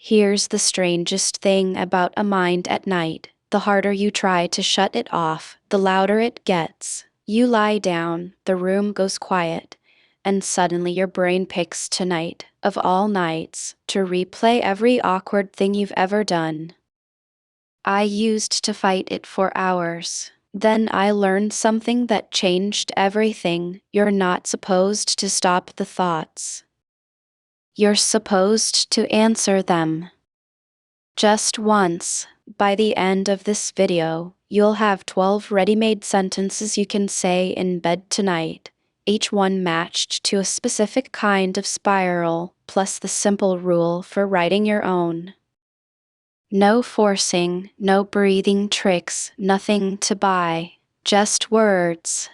Here's the strangest thing about a mind at night. The harder you try to shut it off, the louder it gets. You lie down, the room goes quiet, and suddenly your brain picks tonight, of all nights, to replay every awkward thing you've ever done. I used to fight it for hours. Then I learned something that changed everything. You're not supposed to stop the thoughts. You're supposed to answer them. Just once. By the end of this video, you'll have 12 ready-made sentences you can say in bed tonight, each one matched to a specific kind of spiral, plus the simple rule for writing your own. No forcing, no breathing tricks, nothing to buy, just words.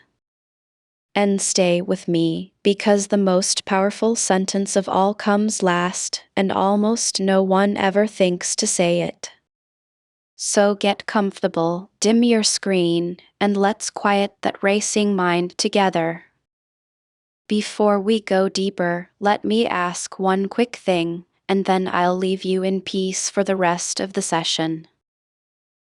And stay with me, because the most powerful sentence of all comes last, and almost no one ever thinks to say it. So get comfortable, dim your screen, and let's quiet that racing mind together. Before we go deeper, let me ask one quick thing, and then I'll leave you in peace for the rest of the session.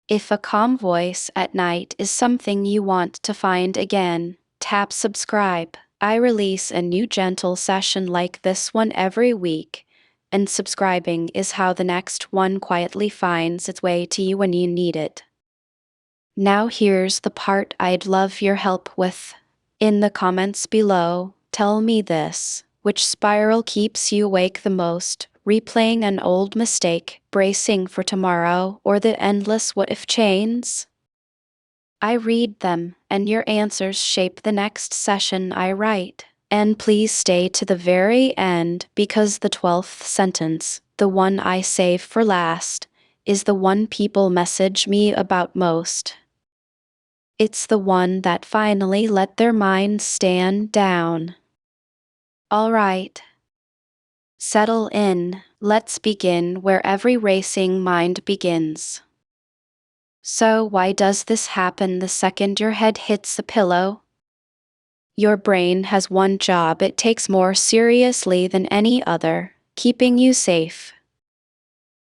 If a calm voice at night is something you want to find again, tap subscribe. I release a new gentle session like this one every week, and subscribing is how the next one quietly finds its way to you when you need it. Now here's the part I'd love your help with. In the comments below, tell me this: which spiral keeps you awake the most? Replaying an old mistake, bracing for tomorrow, or the endless what-if chains? I read them, and your answers shape the next session I write. And please stay to the very end, because the 12th sentence, the one I save for last, is the one people message me about most. It's the one that finally let their minds stand down. All right. Settle in, let's begin where every racing mind begins. So why does this happen the second your head hits the pillow? Your brain has one job it takes more seriously than any other: keeping you safe.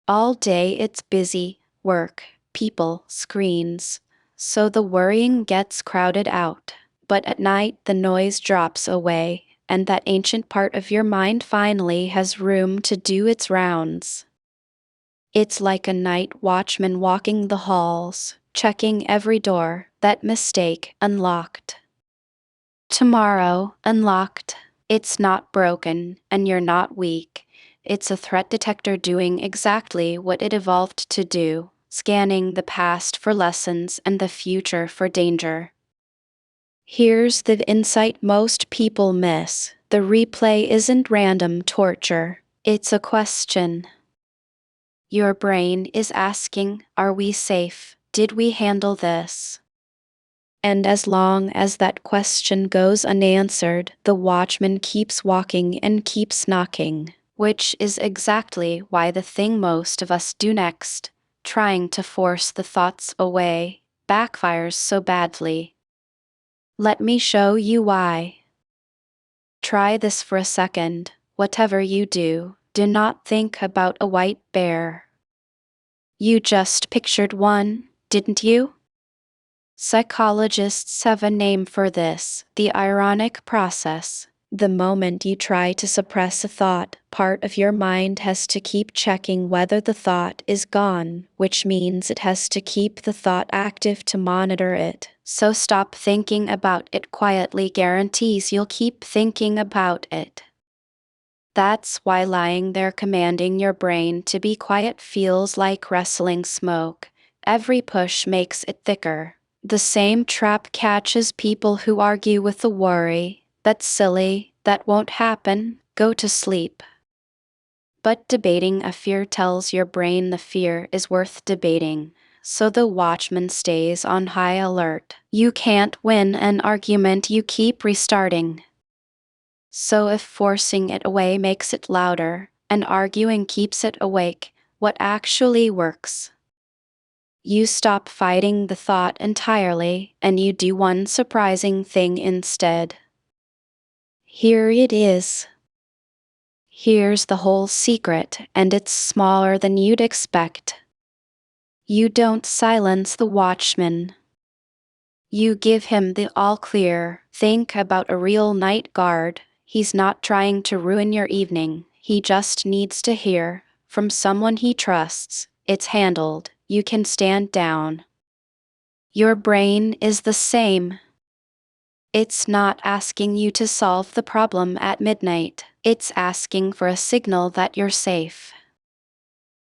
All day it's busy, work, people, screens, so the worrying gets crowded out. But at night the noise drops away, and that ancient part of your mind finally has room to do its rounds. It's like a night watchman walking the halls, checking every door. That mistake, unlocked. Tomorrow, unlocked. It's not broken, and you're not weak. It's a threat detector doing exactly what it evolved to do, scanning the past for lessons and the future for danger. Here's the insight most people miss: the replay isn't random torture, it's a question. Your brain is asking, are we safe? Did we handle this? And as long as that question goes unanswered, the watchman keeps walking and keeps knocking, which is exactly why the thing most of us do next, trying to force the thoughts away, backfires so badly. Let me show you why. Try this for a second. Whatever you do, do not think about a white bear. You just pictured one, didn't you? Psychologists have a name for this: the ironic process. The moment you try to suppress a thought, part of your mind has to keep checking whether the thought is gone, which means it has to keep the thought active to monitor it. So stop thinking about it quietly guarantees you'll keep thinking about it. That's why lying there commanding your brain to be quiet feels like wrestling smoke. Every push makes it thicker. The same trap catches people who argue with the worry: that's silly, that won't happen, go to sleep. But debating a fear tells your brain the fear is worth debating, so the watchman stays on high alert. You can't win an argument, you keep restarting. So if forcing it away makes it louder, and arguing keeps it awake, what actually works? You stop fighting the thought entirely, and you do one surprising thing instead. Here it is. Here's the whole secret, and it's smaller than you'd expect. You don't silence the watchman. You give him the all clear. Think about a real night guard. He's not trying to ruin your evening. He just needs to hear, from someone he trusts, it's handled. You can stand down. Your brain is the same. It's not asking you to solve the problem at midnight. It's asking for a signal that you're safe.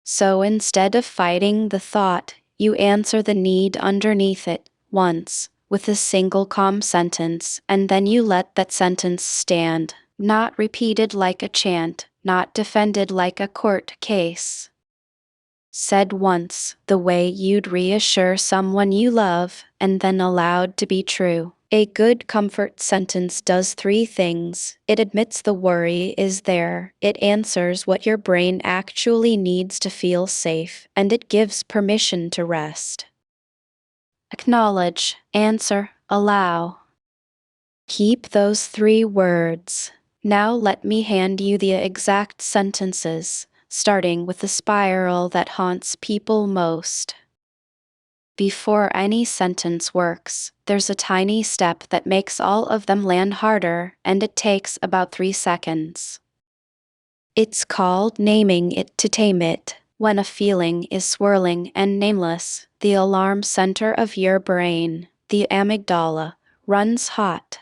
So instead of fighting the thought, you answer the need underneath it, once, with a single calm sentence, and then you let that sentence stand, not repeated like a chant, not defended like a court case. Said once, the way you'd reassure someone you love, and then allowed to be true. A good comfort sentence does three things. It admits the worry is there, it answers what your brain actually needs to feel safe, and it gives permission to rest. Acknowledge, answer, allow. Keep those three words. Now let me hand you the exact sentences, starting with the spiral that haunts people most. Before any sentence works, there's a tiny step that makes all of them land harder, and it takes about 3 seconds. It's called naming it to tame it. When a feeling is swirling and nameless, the alarm center of your brain, the amygdala, runs hot.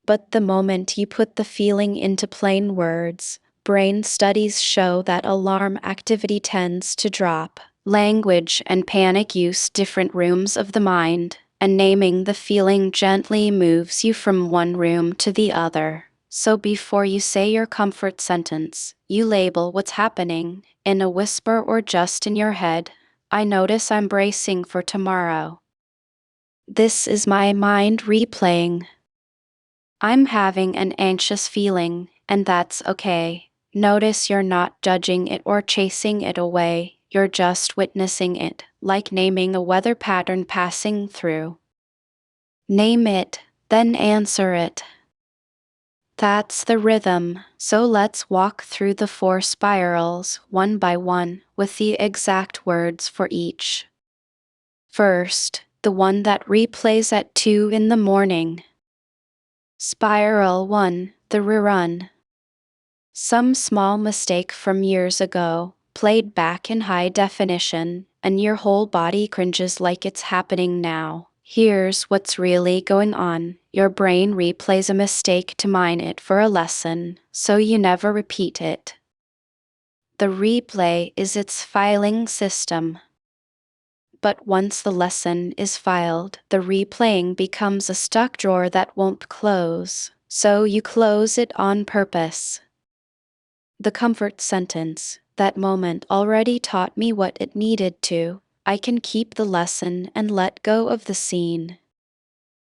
But the moment you put the feeling into plain words, brain studies show that alarm activity tends to drop. Language and panic use different rooms of the mind, and naming the feeling gently moves you from one room to the other. So before you say your comfort sentence, you label what's happening, in a whisper or just in your head. I notice I'm bracing for tomorrow. This is my mind replaying. I'm having an anxious feeling, and that's okay. Notice you're not judging it or chasing it away, you're just witnessing it, like naming a weather pattern passing through. Name it, then answer it. That's the rhythm, so let's walk through the 4 spirals, one by one, with the exact words for each. First, the one that replays at 2 in the morning. Spiral 1, the rerun. Some small mistake from years ago, played back in high definition, and your whole body cringes like it's happening now. Here's what's really going on. Your brain replays a mistake to mine it for a lesson, so you never repeat it. The replay is its filing system. But once the lesson is filed, the replaying becomes a stuck drawer that won't close, so you close it on purpose. The comfort sentence, that moment already taught me what it needed to. I can keep the lesson and let go of the scene.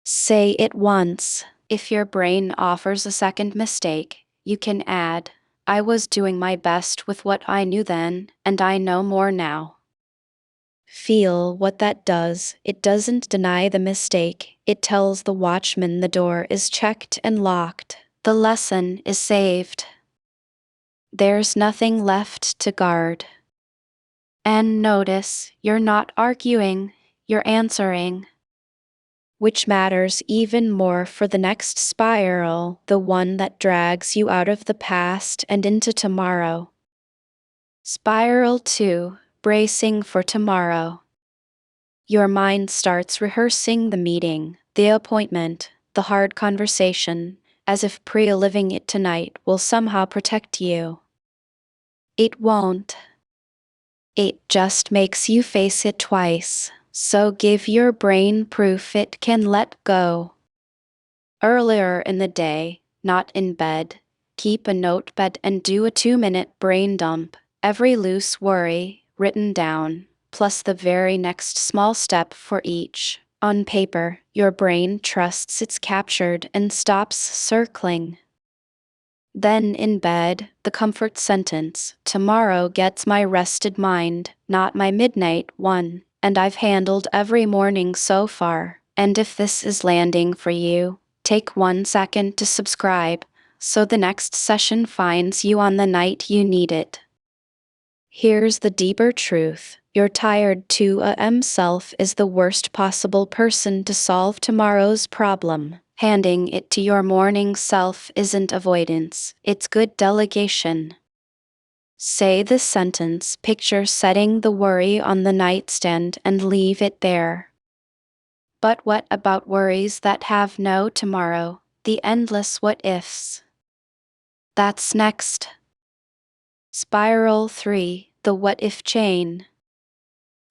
Say it once. If your brain offers a second mistake, you can add, I was doing my best with what I knew then, and I know more now. Feel what that does. It doesn't deny the mistake. It tells the watchman the door is checked and locked. The lesson is saved. There's nothing left to guard. And notice, you're not arguing, you're answering. Which matters even more for the next spiral, the one that drags you out of the past and into tomorrow. Spiral 2, bracing for tomorrow. Your mind starts rehearsing the meeting, the appointment, the hard conversation, as if pre-living it tonight will somehow protect you. It won't. It just makes you face it twice, so give your brain proof it can let go. Earlier in the day, not in bed, keep a notepad and do a 2-minute brain dump, every loose worry written down, plus the very next small step for each. On paper, your brain trusts it's captured and stops circling. Then in bed, the comfort sentence, tomorrow gets my rested mind, not my midnight one, and I've handled every morning so far. And if this is landing for you, take 1 second to subscribe, so the next session finds you on the night you need it. Here's the deeper truth. Your tired 2 a.m. self is the worst possible person to solve tomorrow's problem. Handing it to your morning self isn't avoidance, it's good delegation. Say this sentence, picture setting the worry on the nightstand and leave it there. But what about worries that have no tomorrow? The endless what ifs. That's next. Spiral 3, the what if chain.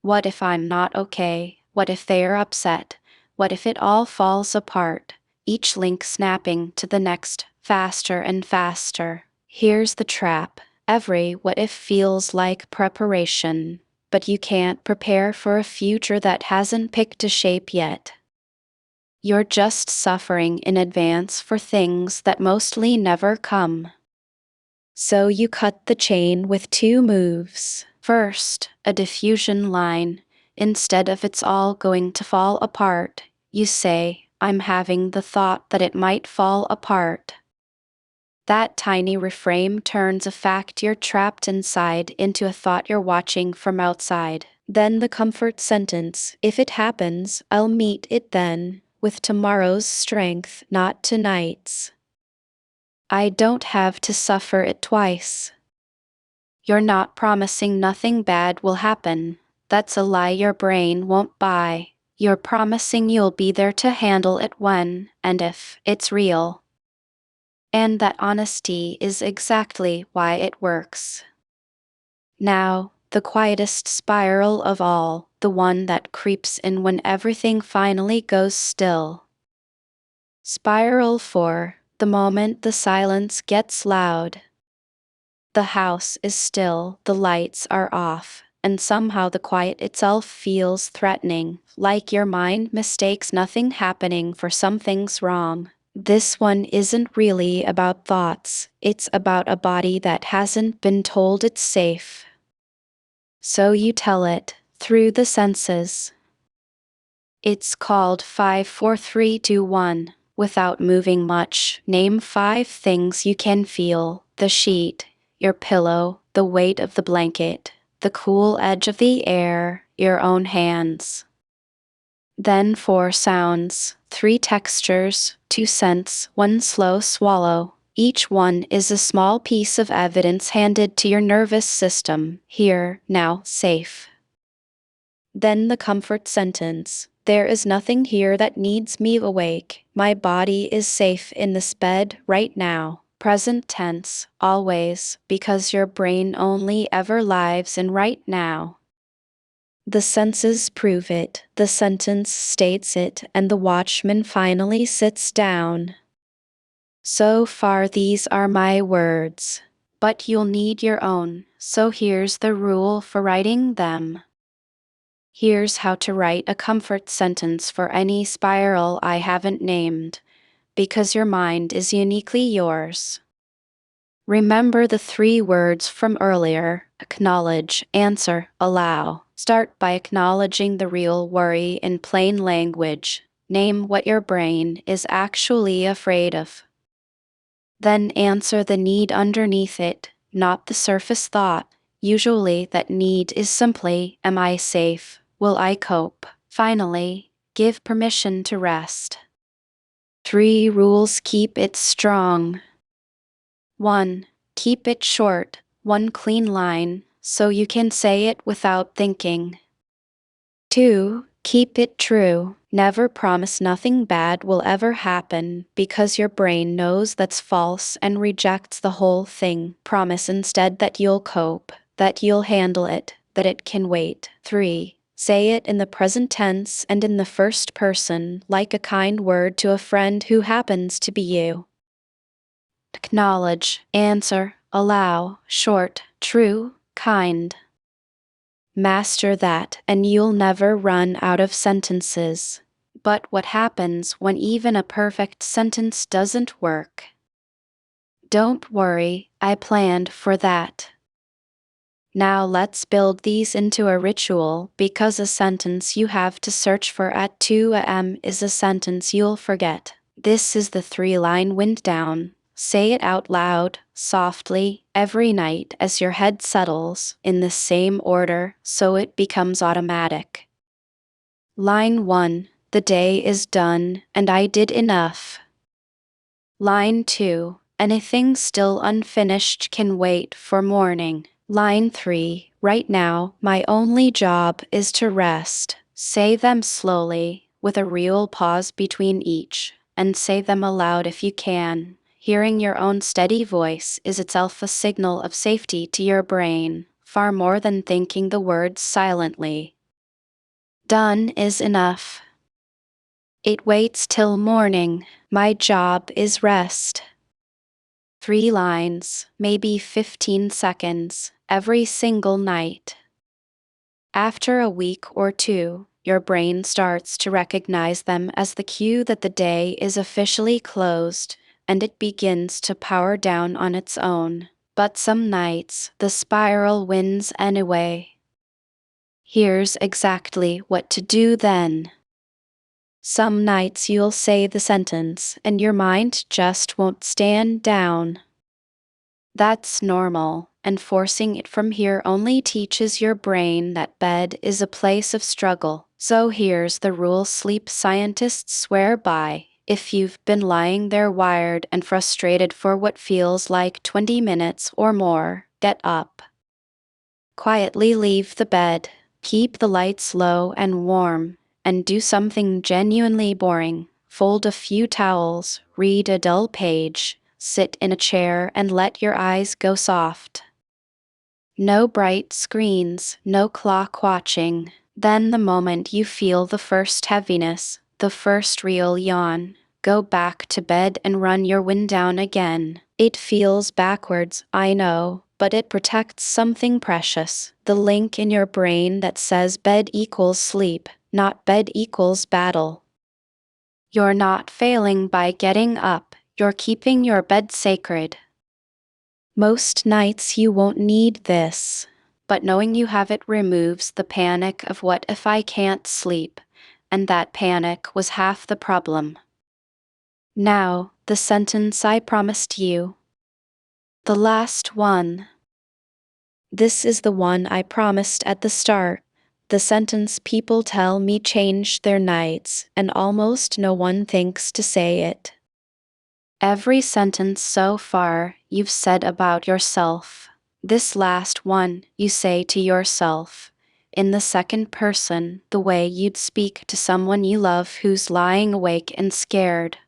What if I'm not okay? What if they're upset? What if it all falls apart? Each link snapping to the next, faster and faster. Here's the trap. Every what if feels like preparation, but you can't prepare for a future that hasn't picked a shape yet. You're just suffering in advance for things that mostly never come. So you cut the chain with 2 moves. First, a diffusion line. Instead of it's all going to fall apart, you say, I'm having the thought that it might fall apart. That tiny reframe turns a fact you're trapped inside into a thought you're watching from outside. Then the comfort sentence, if it happens, I'll meet it then, with tomorrow's strength, not tonight's. I don't have to suffer it twice. You're not promising nothing bad will happen. That's a lie your brain won't buy. You're promising you'll be there to handle it when, and if, it's real. And that honesty is exactly why it works. Now, the quietest spiral of all, the one that creeps in when everything finally goes still. Spiral 4, the moment the silence gets loud. The house is still, the lights are off, and somehow the quiet itself feels threatening, like your mind mistakes nothing happening for something's wrong. This one isn't really about thoughts, it's about a body that hasn't been told it's safe. So you tell it, through the senses. It's called 5 4 3 2 1. Without moving much, name 5 things you can feel: the sheet, your pillow, the weight of the blanket, the cool edge of the air, your own hands. Then 4 sounds, 3 textures, 2 scents, 1 slow swallow. Each one is a small piece of evidence handed to your nervous system, here, now, safe. Then the comfort sentence, there is nothing here that needs me awake. My body is safe in this bed right now. Present tense, always, because your brain only ever lives in right now. The senses prove it, the sentence states it, and the watchman finally sits down. So far these are my words, but you'll need your own, so here's the rule for writing them. Here's how to write a comfort sentence for any spiral I haven't named, because your mind is uniquely yours. Remember the 3 words from earlier: acknowledge, answer, allow. Start by acknowledging the real worry in plain language. Name what your brain is actually afraid of. Then answer the need underneath it, not the surface thought. Usually that need is simply, am I safe? Will I cope? Finally, give permission to rest. 3 rules keep it strong. 1. Keep it short, 1 clean line, so you can say it without thinking. 2. Keep it true. Never promise nothing bad will ever happen, because your brain knows that's false and rejects the whole thing. Promise instead that you'll cope, that you'll handle it, that it can wait. 3. Say it in the present tense and in the first person, like a kind word to a friend who happens to be you. Acknowledge, answer, allow, short, true, kind. Master that, and you'll never run out of sentences. But what happens when even a perfect sentence doesn't work? Don't worry, I planned for that. Now let's build these into a ritual, because a sentence you have to search for at 2 a.m. is a sentence you'll forget. This is the 3-line wind down. Say it out loud, softly, every night as your head settles, in the same order, so it becomes automatic. Line 1. The day is done, and I did enough. Line 2. Anything still unfinished can wait for morning. Line 3. Right now, my only job is to rest. Say them slowly, with a real pause between each, and say them aloud if you can. Hearing your own steady voice is itself a signal of safety to your brain, far more than thinking the words silently. Done is enough. It waits till morning. My job is rest. 3 lines, maybe 15 seconds, every single night. After a week or two, your brain starts to recognize them as the cue that the day is officially closed, and it begins to power down on its own. But some nights, the spiral wins anyway. Here's exactly what to do then. Some nights you'll say the sentence, and your mind just won't stand down. That's normal, and forcing it from here only teaches your brain that bed is a place of struggle. So here's the rule sleep scientists swear by. If you've been lying there wired and frustrated for what feels like 20 minutes or more, get up. Quietly leave the bed, keep the lights low and warm, and do something genuinely boring. Fold a few towels, read a dull page, sit in a chair and let your eyes go soft. No bright screens, no clock watching. Then the moment you feel the first heaviness, the first real yawn, go back to bed and run your wind down again. It feels backwards, I know, but it protects something precious, the link in your brain that says bed equals sleep, not bed equals battle. You're not failing by getting up, you're keeping your bed sacred. Most nights you won't need this, but knowing you have it removes the panic of what if I can't sleep, and that panic was half the problem. Now, the sentence I promised you. The last one. This is the one I promised at the start. The sentence people tell me changed their nights, and almost no one thinks to say it. Every sentence so far you've said about yourself. This last one you say to yourself, in the second person, the way you'd speak to someone you love who's lying awake and scared.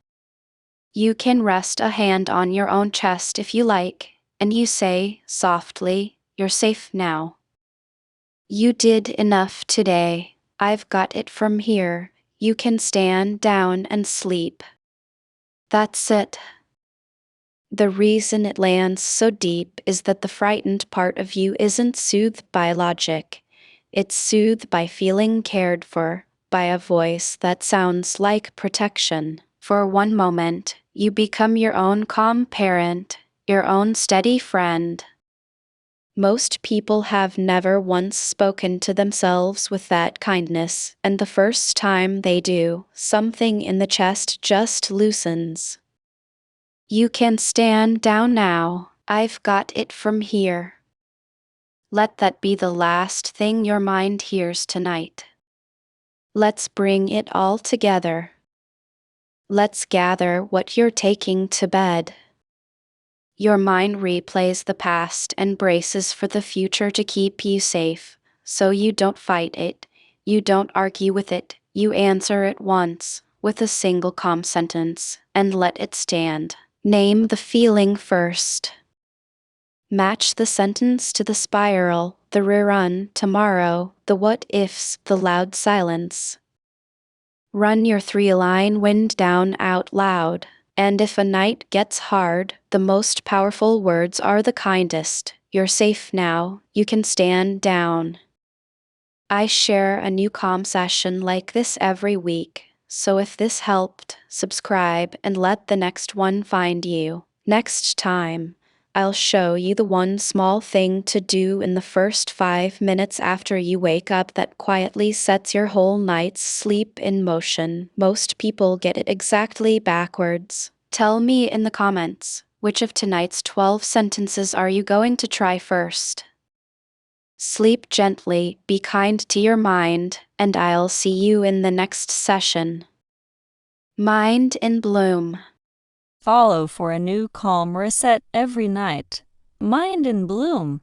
You can rest a hand on your own chest if you like, and you say, softly, you're safe now. You did enough today. I've got it from here. You can stand down and sleep. That's it. The reason it lands so deep is that the frightened part of you isn't soothed by logic. It's soothed by feeling cared for, by a voice that sounds like protection. For one moment, you become your own calm parent, your own steady friend. Most people have never once spoken to themselves with that kindness, and the first time they do, something in the chest just loosens. You can stand down now. I've got it from here. Let that be the last thing your mind hears tonight. Let's bring it all together. Let's gather what you're taking to bed. Your mind replays the past and braces for the future to keep you safe, so you don't fight it, you don't argue with it, you answer it once, with a single calm sentence, and let it stand. Name the feeling first. Match the sentence to the spiral, the rerun, tomorrow, the what-ifs, the loud silence. Run your 3-line wind down out loud, and if a night gets hard, the most powerful words are the kindest. You're safe now, you can stand down. I share a new calm session like this every week, so if this helped, subscribe and let the next one find you. Next time, I'll show you the one small thing to do in the first 5 minutes after you wake up that quietly sets your whole night's sleep in motion. Most people get it exactly backwards. Tell me in the comments. Which of tonight's 12 sentences are you going to try first? Sleep gently, be kind to your mind, and I'll see you in the next session. Mind in bloom. Follow for a new calm reset every night. Mind in bloom.